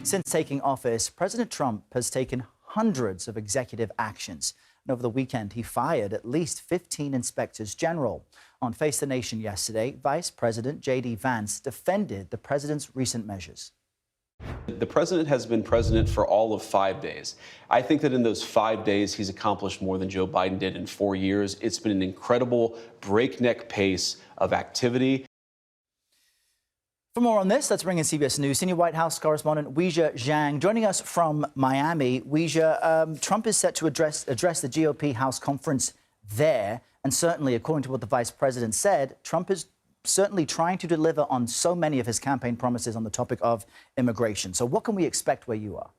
Since taking office, President Trump has taken hundreds of executive actions. And over the weekend, he fired at least 15 inspectors general. On Face the Nation yesterday, Vice President J.D. Vance defended the president's recent measures. The president has been president for all of 5 days. I think that in those 5 days, he's accomplished more than Joe Biden did in 4 years. It's been an incredible breakneck pace of activity. For more on this, let's bring in CBS News senior White House correspondent Weijia Jiang joining us from Miami. Weijia, Trump is set to address the GOP House conference there. And certainly, according to what the vice president said, Trump is certainly trying to deliver on so many of his campaign promises on the topic of immigration. So what can we expect where you are?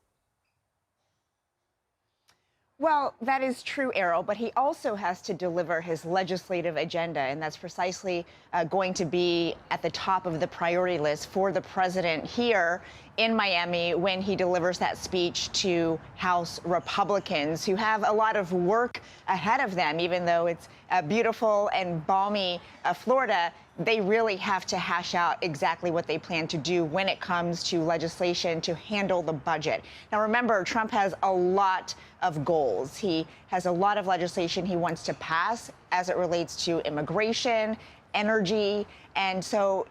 Well, that is true, Errol, but he also has to deliver his legislative agenda, and that's precisely going to be at the top of the priority list for the president here in Miami when he delivers that speech to House Republicans who have a lot of work ahead of them. Even though it's beautiful and balmy Florida, they really have to hash out exactly what they plan to do when it comes to legislation to handle the budget. Now, remember, Trump has a lot of goals. He has a lot of legislation he wants to pass as it relates to immigration, energy, and so,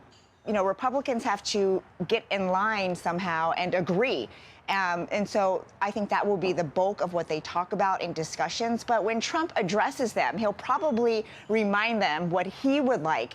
you know, Republicans have to get in line somehow and agree. And so I think that will be the bulk of what they talk about in discussions. But when Trump addresses them, he'll probably remind them what he would like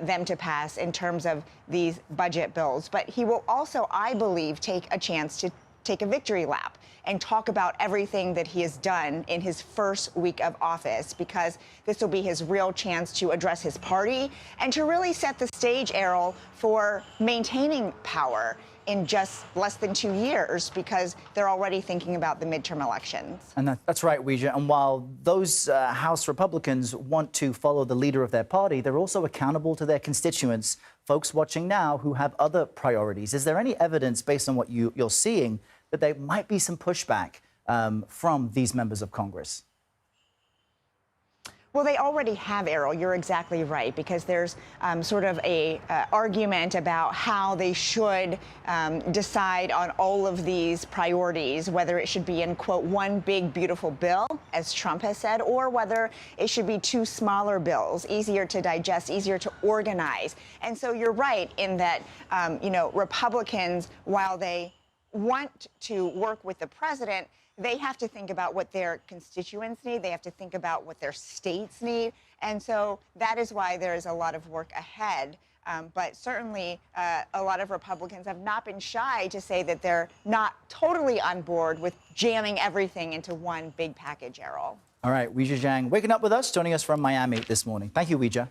them to pass in terms of these budget bills. But he will also, I believe, take a chance to take a victory lap and talk about everything that he has done in his first week of office, because this will be his real chance to address his party and to really set the stage, Errol, for maintaining power in just less than 2 years, because they're already thinking about the midterm elections. And that's right, Weijia. And while those House Republicans want to follow the leader of their party, they're also accountable to their constituents, folks watching now who have other priorities. Is there any evidence, based on what you're seeing, that there might be some pushback from these members of Congress? Well, they already have, Errol. You're exactly right, because there's sort of a argument about how they should decide on all of these priorities, whether it should be in, quote, one big, beautiful bill, as Trump has said, or whether it should be two smaller bills, easier to digest, easier to organize. And so you're right in that, you know, Republicans, while they want to work with the president, they have to think about what their constituents need. They have to think about what their states need. And so that is why there is a lot of work ahead. But certainly a lot of Republicans have not been shy to say that they're not totally on board with jamming everything into one big package, Errol. All right, Weijia Jiang waking up with us, joining us from Miami this morning. Thank you, Weijia.